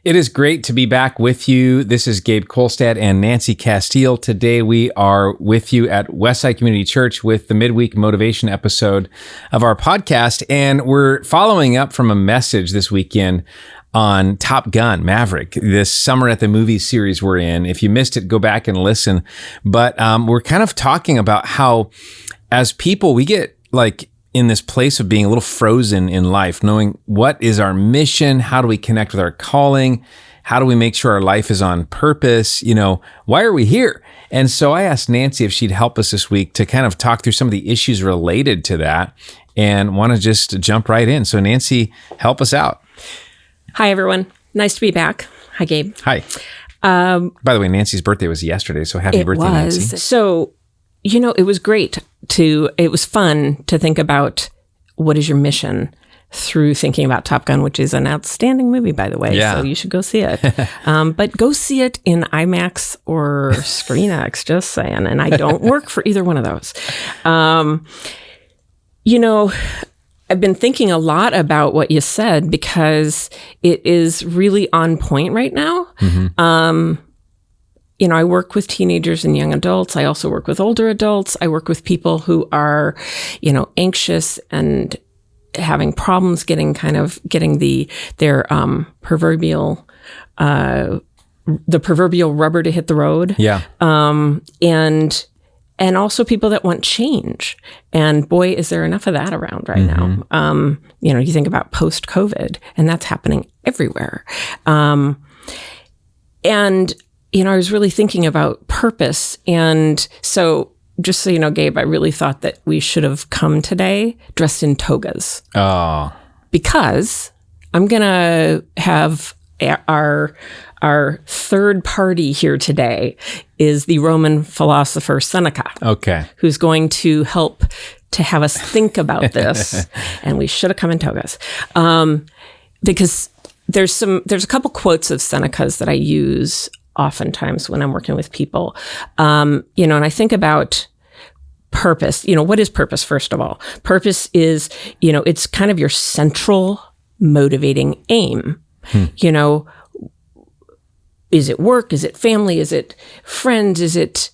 It is great to be back with you. This is Gabe Kolstad and Nancy Castile. Today we are with you at Westside Community Church with the Midweek Motivation episode of our podcast. And we're following up from a message this weekend on Top Gun Maverick, this Summer at the Movies series we're in. If you missed it, go back and listen. But we're kind of talking about how as people, we get like in this place of being a little frozen in life, knowing what is our mission? How do we connect with our calling? How do we make sure our life is on purpose? You know, why are we here? And so I asked Nancy if she'd help us this week to kind of talk through some of the issues related to that and want to just jump right in. So Nancy, help us out. Hi, everyone. Nice to be back. Hi, Gabe. Hi. By the way, Nancy's birthday was yesterday, so happy birthday, Nancy. So, you know, it was it was fun to think about what is your mission through thinking about Top Gun, which is an outstanding movie, by the way. Yeah. So you should go see it. But go see it in IMAX or ScreenX, just saying. And I don't work for either one of those. You know, I've been thinking a lot about what you said because it is really on point right now. Mm-hmm. You know, I work with teenagers and young adults. I also work with older adults. I work with people who are, you know, anxious and having problems getting their proverbial rubber to hit the road. Yeah. And also people that want change. And boy, is there enough of that around right now. You know, you think about post-COVID, and that's happening everywhere. And you know, I was really thinking about purpose. And so just so you know, Gabe, I really thought that we should have come today dressed in togas. Oh. Because I'm going to have our third party here today is the Roman philosopher Seneca. Okay. Who's going to help to have us think about this. And we should have come in togas. Because there's a couple quotes of Seneca's that I use oftentimes when I'm working with people, you know, and I think about purpose. You know, what is purpose, first of all? Purpose is, you know, it's kind of your central motivating aim. You know, is it work? Is it family? Is it friends? Is it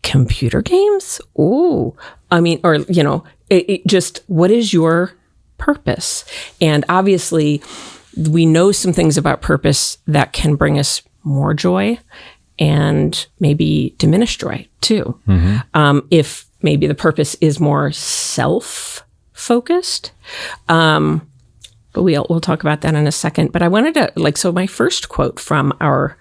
computer games? Ooh, I mean, or, you know, it just, what is your purpose? And obviously, we know some things about purpose that can bring us more joy and maybe diminish joy too. Mm-hmm. If maybe the purpose is more self-focused. But we'll talk about that in a second. But I wanted to, so my first quote from our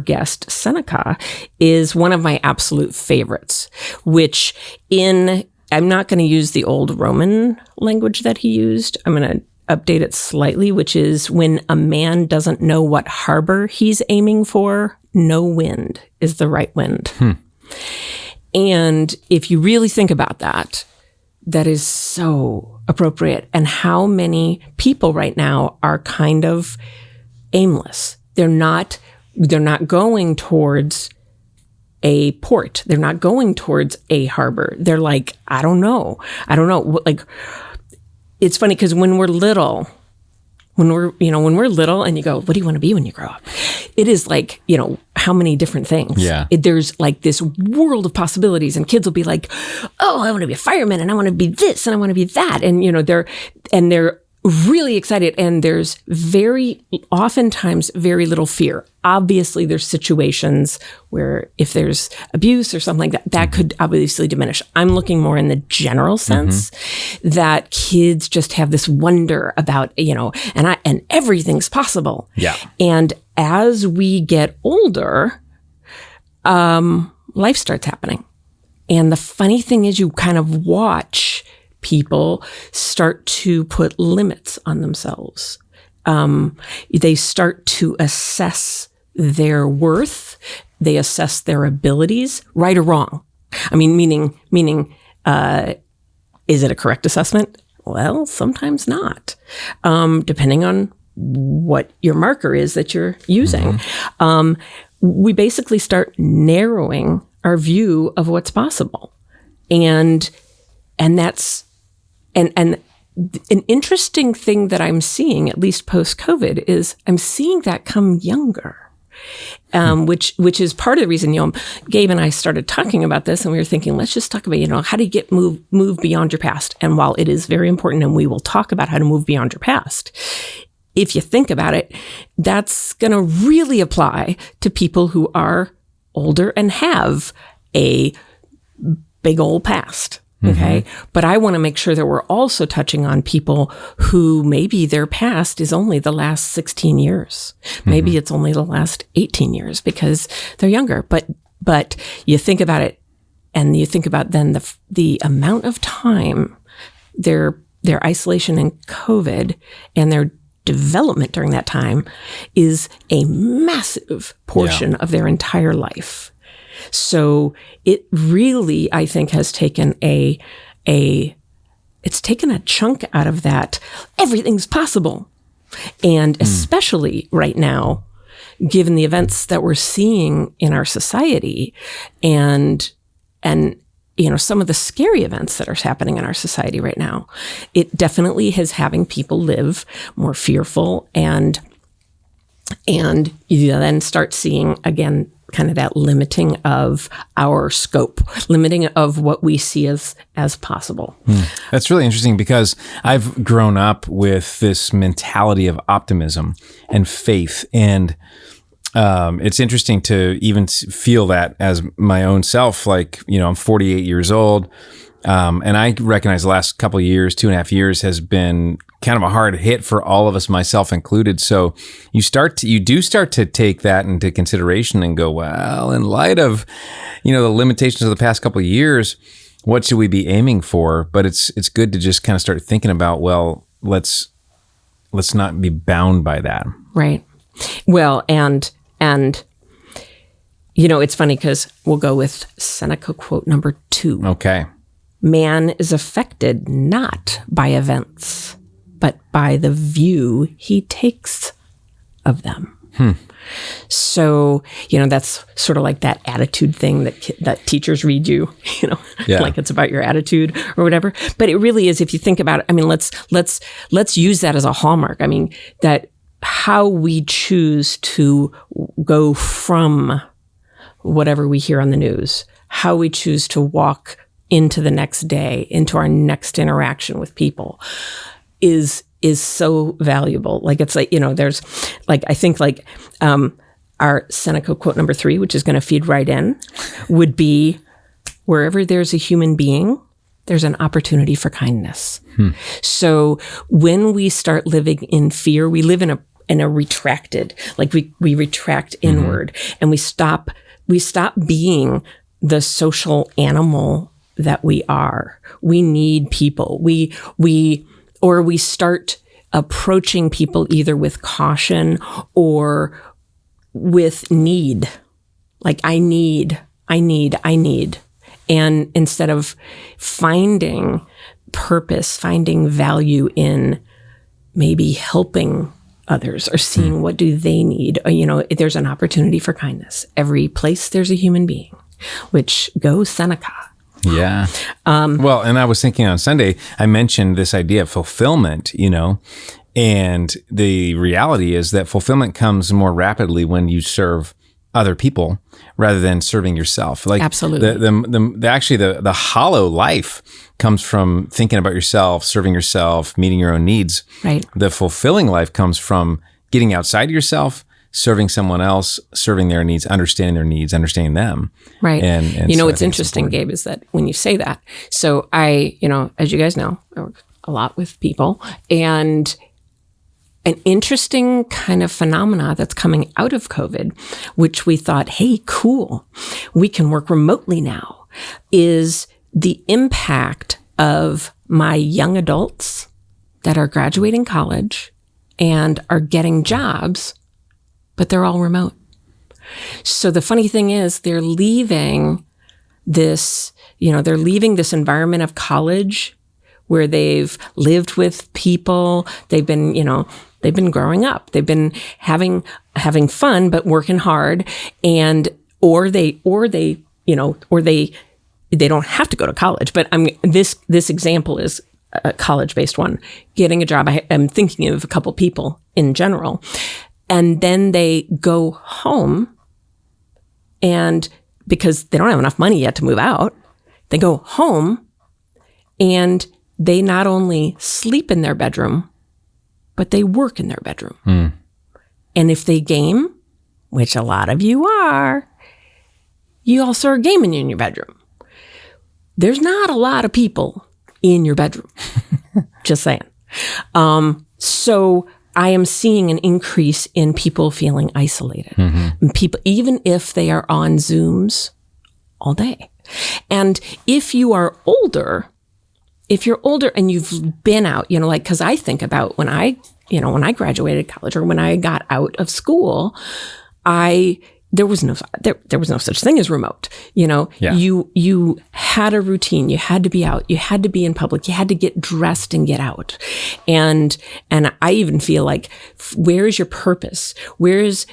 guest, Seneca, is one of my absolute favorites, which I'm not going to use the old Roman language that he used. I'm going to update it slightly, which is when a man doesn't know what harbor he's aiming for, no wind is the right wind. And if you really think about that, that is so appropriate. And how many people right now are kind of aimless. They're not going towards a port. They're not going towards a harbor. They're like, I don't know. Like, it's funny because when we're little and you go, what do you want to be when you grow up? It is like, you know, how many different things. Yeah. There's like this world of possibilities, and kids will be like, oh, I want to be a fireman, and I want to be this, and I want to be that. And, you know, they're really excited. And there's oftentimes very little fear. Obviously, there's situations where if there's abuse or something like that could obviously diminish. I'm looking more in the general sense that kids just have this wonder about, you know, and everything's possible. Yeah. And as we get older, life starts happening. And the funny thing is you kind of watch people start to put limits on themselves. They start to assess their worth. They assess their abilities, right or wrong. I mean, meaning, is it a correct assessment? Well, sometimes not, depending on what your marker is that you're using. We basically start narrowing our view of what's possible. And that's, and an interesting thing that I'm seeing, at least post-COVID, is I'm seeing that come younger. Which is part of the reason, Gabe and I started talking about this, and we were thinking, let's just talk about, how do you move beyond your past? And while it is very important, and we will talk about how to move beyond your past, if you think about it, that's going to really apply to people who are older and have a big old past. Okay. Mm-hmm. But I want to make sure that we're also touching on people who maybe their past is only the last 16 years. Maybe mm-hmm. it's only the last 18 years because they're younger. But you think about it, and you think about then the amount of time their isolation in COVID and their development during that time is a massive portion of their entire life. So it really, I think, has taken it's taken a chunk out of that. Everything's possible. And especially right now, given the events that we're seeing in our society and some of the scary events that are happening in our society right now, it definitely is having people live more fearful, and you then start seeing again kind of that limiting of our scope, limiting of what we see as possible. That's really interesting, because I've grown up with this mentality of optimism and faith, and it's interesting to even feel that as my own self. Like, I'm 48 years old, and I recognize the last couple of years, 2.5 years, has been kind of a hard hit for all of us, myself included. So you do start to take that into consideration and go, well, in light of, the limitations of the past couple of years, what should we be aiming for? But it's good to just kind of start thinking about, well, let's not be bound by that. Right. Well, and it's funny because we'll go with Seneca quote number 2. Okay. Man is affected not by events, but by the view he takes of them. So, that's sort of like that attitude thing that teachers read you, like it's about your attitude or whatever. But it really is, if you think about it, let's use that as a hallmark. That how we choose to go from whatever we hear on the news, how we choose to walk into the next day, into our next interaction with people is so valuable. Like, it's like, there's like, I think like, our Seneca quote number 3, which is going to feed right in, would be, wherever there's a human being, there's an opportunity for kindness. So when we start living in fear, we live in a retracted, like we retract inward, and we stop being the social animal that we are. We need people. We start approaching people either with caution or with need. Like, I need. And instead of finding purpose, finding value in maybe helping others or seeing what do they need, there's an opportunity for kindness. Every place there's a human being, which goes Seneca. Yeah. Well, and I was thinking on Sunday, I mentioned this idea of fulfillment, and the reality is that fulfillment comes more rapidly when you serve other people rather than serving yourself. Like, absolutely. The hollow life comes from thinking about yourself, serving yourself, meeting your own needs. Right. The fulfilling life comes from getting outside yourself, serving someone else, serving their needs, understanding them. Right. And what's interesting, Gabe, is that when you say that, so I, as you guys know, I work a lot with people, and an interesting kind of phenomena that's coming out of COVID, which we thought, hey, cool, we can work remotely now, is the impact of my young adults that are graduating college and are getting jobs, but they're all remote. So the funny thing is, they're leaving this environment of college where they've lived with people, they've been growing up, they've been having fun but working hard, and or they don't have to go to college. But this example is a college-based one, getting a job. I'm thinking of a couple people in general. And then they go home, and because they don't have enough money yet to move out, they go home and they not only sleep in their bedroom, but they work in their bedroom. And if they game, which a lot of you are, you also are gaming in your bedroom. There's not a lot of people in your bedroom. Just saying. So I am seeing an increase in people feeling isolated. And people, even if they are on Zooms all day. And if you are older, if you're older and you've been out, like, because I think about when I graduated college or when I got out of school, there was no such thing as remote. You had a routine. You had to be out. You had to be in public. You had to get dressed and get out. And I even feel like, where is your purpose? Where is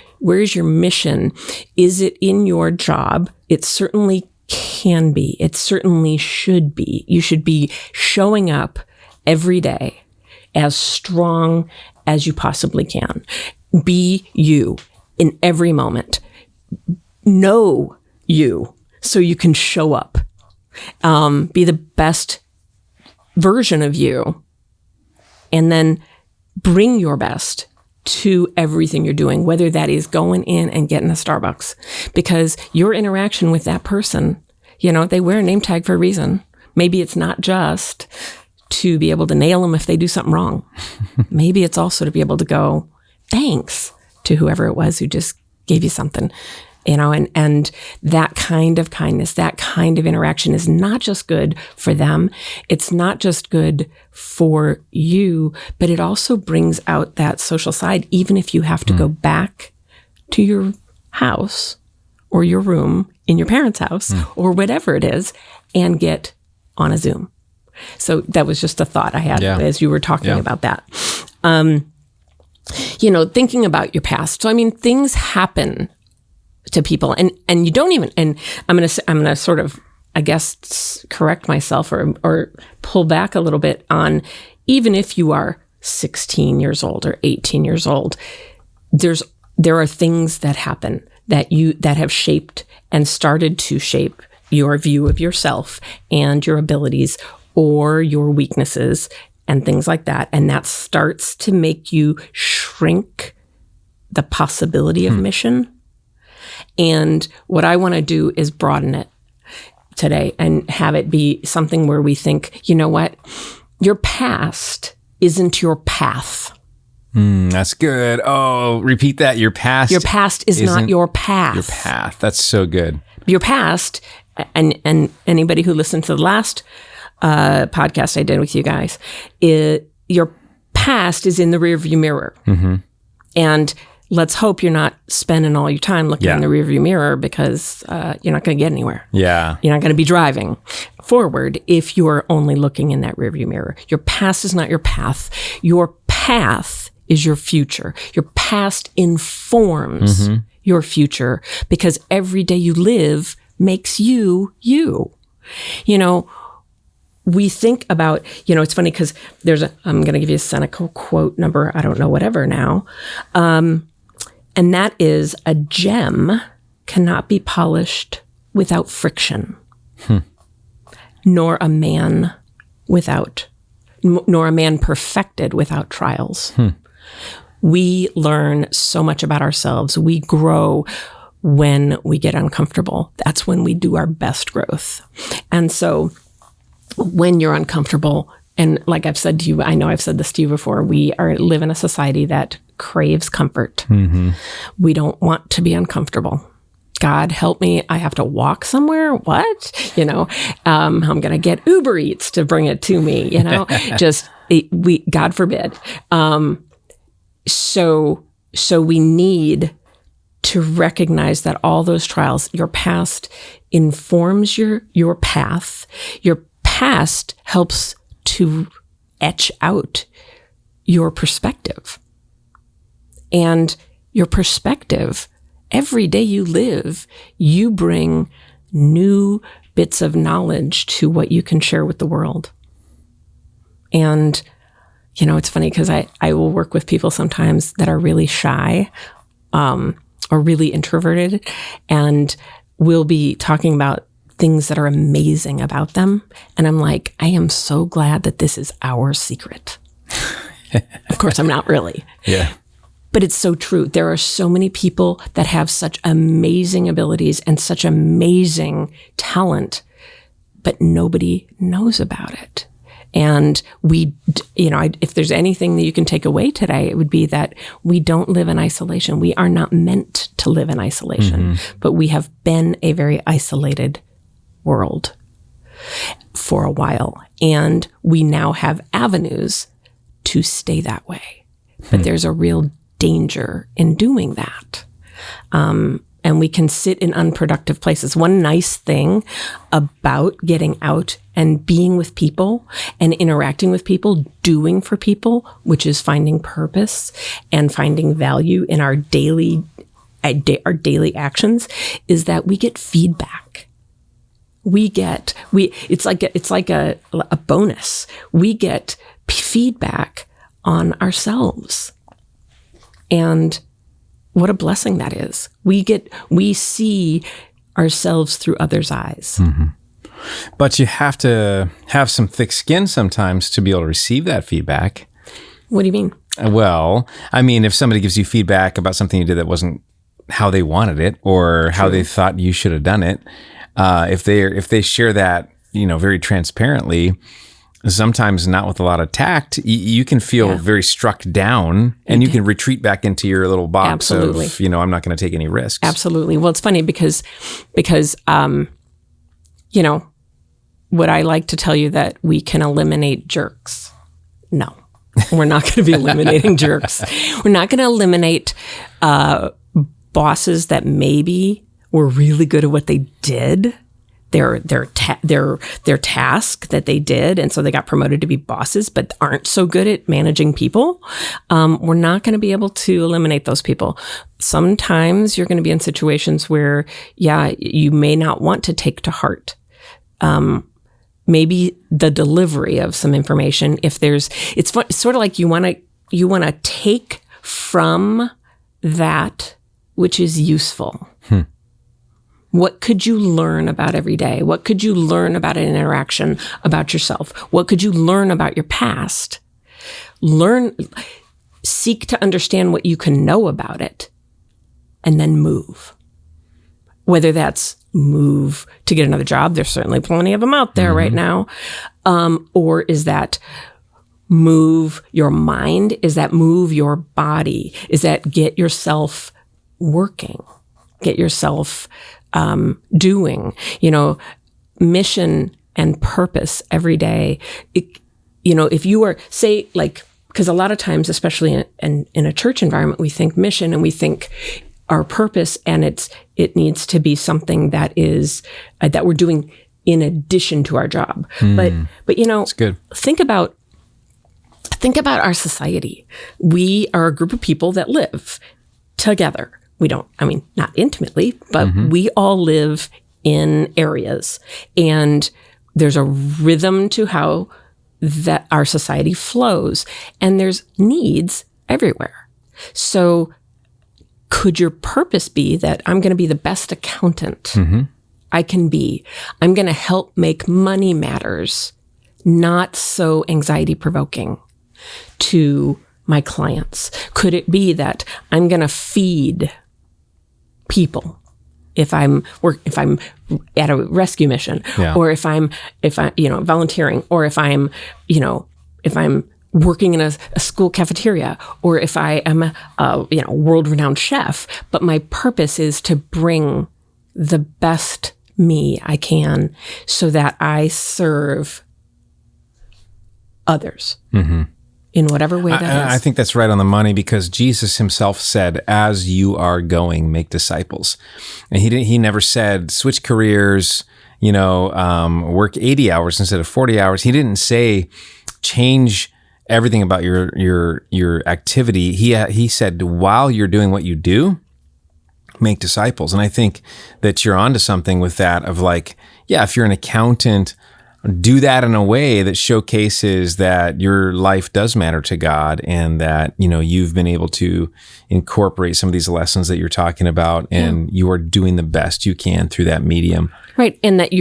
your mission? Is it in your job? It certainly can be. It certainly should be. You should be showing up every day as strong as you possibly can. Be you in every moment. Know you so you can show up. Be the best version of you. And then bring your best to everything you're doing, whether that is going in and getting a Starbucks, because your interaction with that person, they wear a name tag for a reason. Maybe it's not just to be able to nail them if they do something wrong. Maybe it's also to be able to go, thanks to whoever it was who just gave you something, and that kind of kindness, that kind of interaction is not just good for them. It's not just good for you, but it also brings out that social side, even if you have to go back to your house or your room in your parents' house or whatever it is and get on a Zoom. So that was just a thought I had as you were talking about that. Thinking about your past. So, I mean, things happen to people and you don't even, and I'm going to sort of, I guess, correct myself or pull back a little bit on, even if you are 16 years old or 18 years old, there are things that happen that have shaped and started to shape your view of yourself and your abilities or your weaknesses and things like that. And that starts to make you shrink the possibility of mission. And what I want to do is broaden it today and have it be something where we think, you know what? Your past isn't your path. That's good. Oh, repeat that. Your past is not your path. Your path. That's so good. Your past, and anybody who listened to the last podcast I did with you guys, your past is in the rearview mirror. And let's hope you're not spending all your time looking in the rearview mirror, because you're not going to get anywhere. Yeah. You're not going to be driving forward if you're only looking in that rearview mirror. Your past is not your path. Your path is your future. Your past informs your future, because every day you live makes you you. We think about, it's funny because I'm going to give you a Seneca quote number, I don't know, whatever now. And that is, a gem cannot be polished without friction, nor a man perfected without trials. We learn so much about ourselves. We grow when we get uncomfortable. That's when we do our best growth. And so when you're uncomfortable, and like I've said to you, I know I've said this to you before, we live in a society that craves comfort. We don't want to be uncomfortable. God help me, I have to walk somewhere? What? I'm going to get Uber Eats to bring it to me, God forbid. So we need to recognize that all those trials, your past informs your path. Your past helps to etch out your perspective. And your perspective, every day you live, you bring new bits of knowledge to what you can share with the world. And, it's funny because I will work with people sometimes that are really shy or really introverted, and we'll be talking about things that are amazing about them. And I'm like, I am so glad that this is our secret. Of course, I'm not really. Yeah. But it's so true. There are so many people that have such amazing abilities and such amazing talent, but nobody knows about it. And if there's anything that you can take away today, it would be that we don't live in isolation. We are not meant to live in isolation, but we have been a very isolated world for a while. And we now have avenues to stay that way. But there's a real danger in doing that. And we can sit in unproductive places. One nice thing about getting out and being with people and interacting with people, doing for people, which is finding purpose and finding value in our daily actions, is that we get feedback. It's like a bonus. We get feedback on ourselves. And what a blessing that is. We see ourselves through others' eyes. Mm-hmm. But you have to have some thick skin sometimes to be able to receive that feedback. What do you mean? Well, I mean, if somebody gives you feedback about something you did that wasn't how they wanted it or how they thought you should have done it, if they share that, very transparently, sometimes not with a lot of tact, you can feel very struck down, and you can retreat back into your little box of, I'm not going to take any risks. Absolutely. Well, it's funny because would I like to tell you that we can eliminate jerks? No, we're not going to be eliminating jerks. We're not going to eliminate bosses that maybe were really good at what they did. Their task that they did, and so they got promoted to be bosses, but aren't so good at managing people. We're not going to be able to eliminate those people. Sometimes you're going to be in situations where, you may not want to take to heart. Maybe the delivery of some information. It's sort of like you want to take from that which is useful. What could you learn about every day? What could you learn about an interaction about yourself? What could you learn about your past? Seek to understand what you can know about it, and then move. Whether that's move to get another job, there's certainly plenty of them out there right now. Or is that move your mind? Is that move your body? Is that get yourself working? Get yourself doing, mission and purpose every day. If you are, say, because a lot of times, especially in a church environment, we think mission and we think our purpose, and it needs to be something that is that we're doing in addition to our job. But That's good. Think about our society. We are a group of people that live together. We don't, not intimately, but we all live in areas, and there's a rhythm to how that our society flows, and there's needs everywhere. So could your purpose be that I'm going to be the best accountant I can be? I'm going to help make money matters not so anxiety provoking to my clients. Could it be that I'm going to feed people if I'm at a rescue mission, or if I'm volunteering, or if I'm working in a school cafeteria, or if I am a world-renowned chef, but my purpose is to bring the best me I can so that I serve others. In whatever way that is. I think that's right on the money, because Jesus himself said, as you are going, make disciples. And he never said, switch careers, work 80 hours instead of 40 hours. He didn't say, change everything about your activity. He said, while you're doing what you do, make disciples. And I think that you're onto something with that of if you're an accountant, do that in a way that showcases that your life does matter to God, and that, you've been able to incorporate some of these lessons that you're talking about, and you are doing the best you can through that medium. Right. And that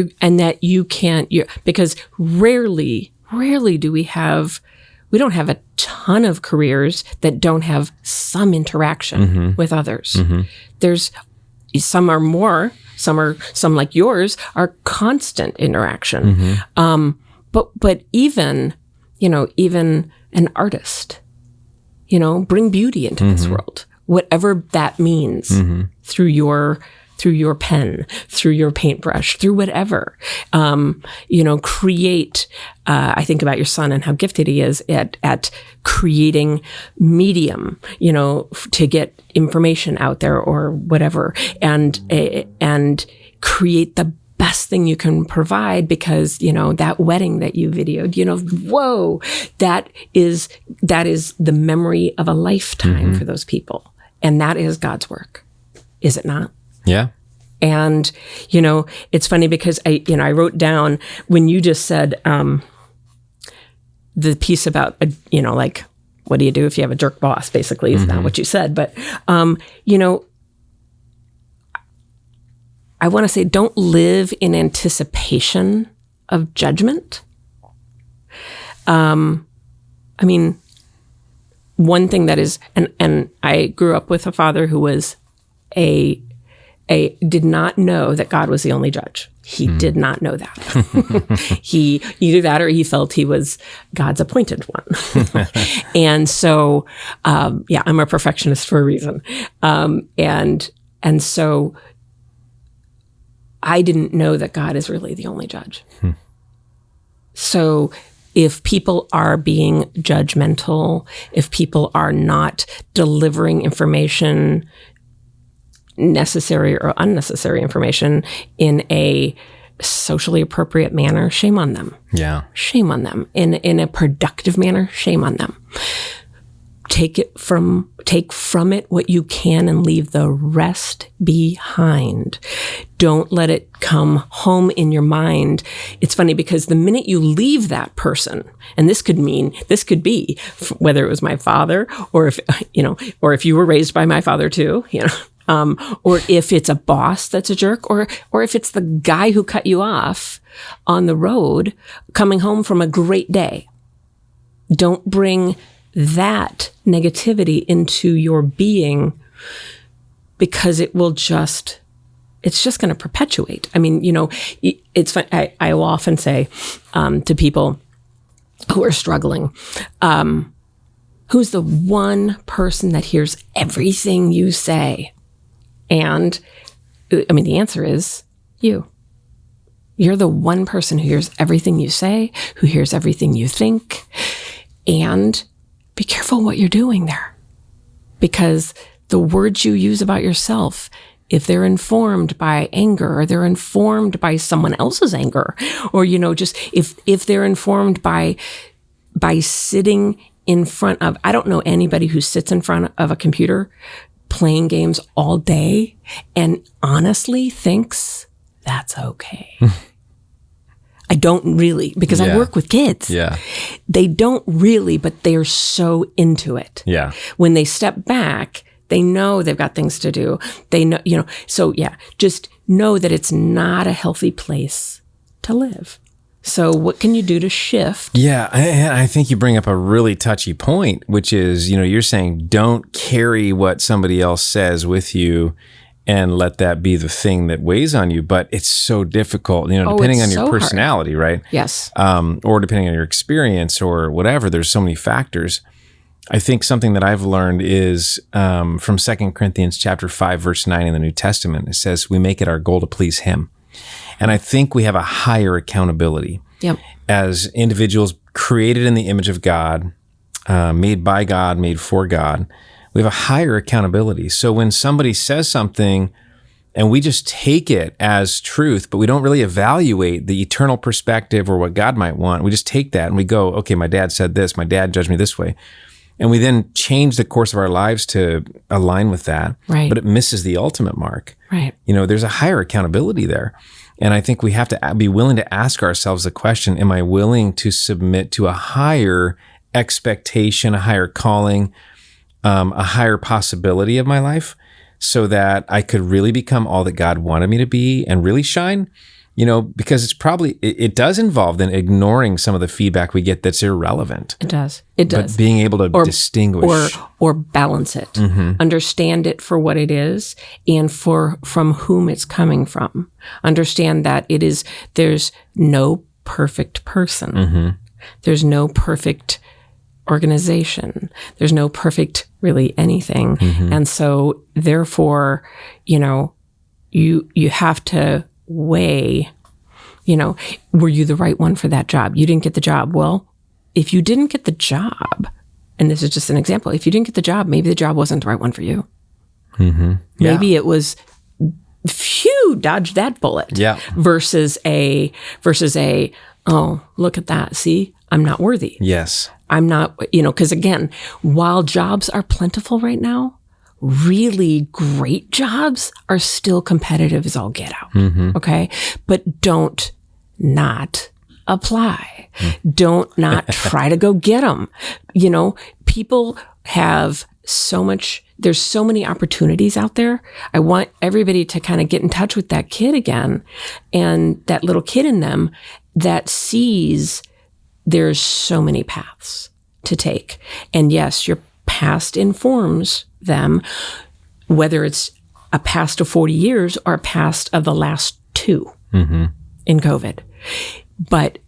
you can't, because rarely do we don't have a ton of careers that don't have some interaction with others. There's some are more, some like yours are constant interaction. But even an artist, bring beauty into this world, whatever that means, through your pen, through your paintbrush, through whatever, create, I think about your son and how gifted he is at creating medium, to get information out there or whatever, and create the best thing you can provide, because, that wedding that you videoed, whoa, that is the memory of a lifetime for those people. And that is God's work. Is it not? Yeah. And, it's funny because I wrote down when you just said, the piece about, like, what do you do if you have a jerk boss, basically, is not what you said. But, I want to say, don't live in anticipation of judgment. One thing that is, and I grew up with a father who was did not know that God was the only judge. He did not know that. He either that or he felt he was God's appointed one. And so, I'm a perfectionist for a reason. And so I didn't know that God is really the only judge. So if people are being judgmental, if people are not delivering information, necessary or unnecessary information, in a socially appropriate manner, shame on them. Yeah. Shame on them. In a productive manner, shame on them. Take from it what you can and leave the rest behind. Don't let it come home in your mind. It's funny because the minute you leave that person, and this could be whether it was my father, or if you were raised by my father too, or if it's a boss that's a jerk, or if it's the guy who cut you off on the road coming home from a great day. Don't bring that negativity into your being, because it's just going to perpetuate. It's fun. I will often say to people who are struggling, who's the one person that hears everything you say? And the answer is you. You're the one person who hears everything you say, who hears everything you think. And be careful what you're doing there, because the words you use about yourself, if they're informed by anger, or they're informed by someone else's anger, or, just if they're informed by sitting in front of, I don't know anybody who sits in front of a computer playing games all day and honestly thinks that's okay. I don't really, because I work with kids. Yeah. They don't really, but they're so into it. Yeah. When they step back, they know they've got things to do. They know, so just know that it's not a healthy place to live. So what can you do to shift? Yeah, I think you bring up a really touchy point, which is, you're saying don't carry what somebody else says with you and let that be the thing that weighs on you. But it's so difficult, depending on your personality, hard. Right? Yes. Or depending on your experience or whatever. There's so many factors. I think something that I've learned is from 2 Corinthians chapter 5, verse 9 in the New Testament. It says, we make it our goal to please him. And I think we have a higher accountability as individuals created in the image of God, made by God, made for God. We have a higher accountability. So when somebody says something and we just take it as truth, but we don't really evaluate the eternal perspective or what God might want, we just take that and we go, okay, my dad said this, my dad judged me this way. And we then change the course of our lives to align with that. Right. But it misses the ultimate mark. Right. There's a higher accountability there. And I think we have to be willing to ask ourselves the question, am I willing to submit to a higher expectation, a higher calling, a higher possibility of my life so that I could really become all that God wanted me to be and really shine? Because it does involve then ignoring some of the feedback we get that's irrelevant. It does. But being able to distinguish. Or balance it. Understand it for what it is and from whom it's coming from. Understand that there's no perfect person. There's no perfect organization. There's no perfect really anything. And so therefore, you have to weigh, were you the right one for that job? You didn't get the job. Well, if you didn't get the job, and this is just an example, if you didn't get the job, maybe the job wasn't the right one for you. Maybe it was, phew, dodge that bullet. Yeah. Versus a, oh, look at that. See, I'm not worthy. Yes. I'm not, because again, while jobs are plentiful right now, really great jobs are still competitive as all get out. Okay. But don't not apply. Don't not try to go get them. People have there's so many opportunities out there. I want everybody to kind of get in touch with that kid again and that little kid in them that sees there's so many paths to take. And yes, your past informs them, whether it's a past of 40 years or a past of the last 2 in COVID. But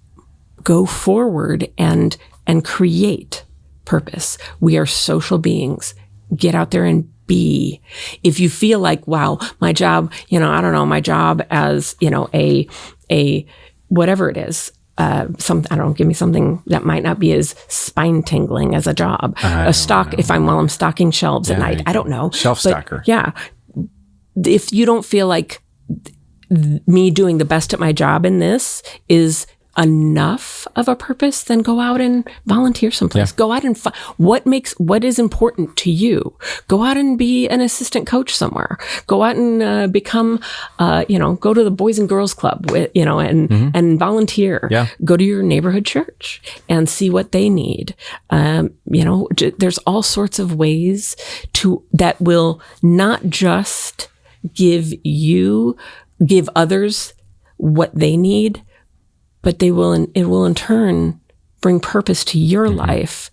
go forward and create purpose. We are social beings. Get out there and be. If you feel like, wow, my job, I don't know, my job as, a whatever it is, give me something that might not be as spine tingling as a job. While I'm stocking shelves at night. I don't know. Shelf stocker. Yeah. If you don't feel like me doing the best at my job in this is enough of a purpose, then go out and volunteer someplace. Yeah. Go out and what is important to you. Go out and be an assistant coach somewhere. Go out and become, go to the Boys and Girls Club, and volunteer. Yeah. Go to your neighborhood church and see what they need. There's all sorts of ways that will not just give others what they need, but it will in turn bring purpose to your life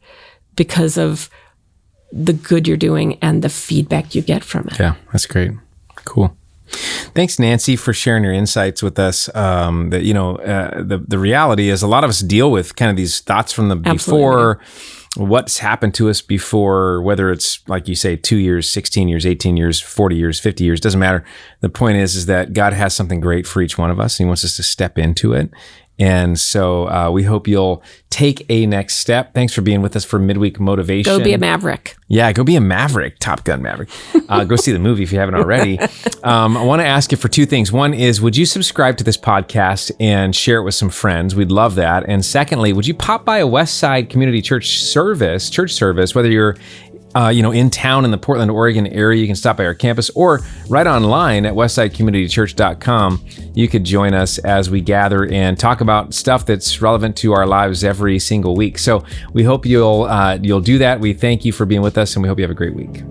because of the good you're doing and the feedback you get from it. Yeah, that's great. Cool. Thanks, Nancy, for sharing your insights with us. The reality is a lot of us deal with kind of these thoughts from the before, what's happened to us before, whether it's, like you say, 2 years, 16 years, 18 years, 40 years, 50 years, doesn't matter. The point is that God has something great for each one of us, and he wants us to step into it. And so we hope you'll take a next step. Thanks for being with us for Midweek Motivation. Go be a maverick. Yeah, go be a maverick, Top Gun Maverick. Go see the movie if you haven't already. I want to ask you for 2 things. One is, would you subscribe to this podcast and share it with some friends? We'd love that. And secondly, would you pop by a Westside Community Church service, whether you're in town in the Portland, Oregon area, you can stop by our campus, or right online at westsidecommunitychurch.com. You could join us as we gather and talk about stuff that's relevant to our lives every single week. So we hope you'll do that. We thank you for being with us, and we hope you have a great week.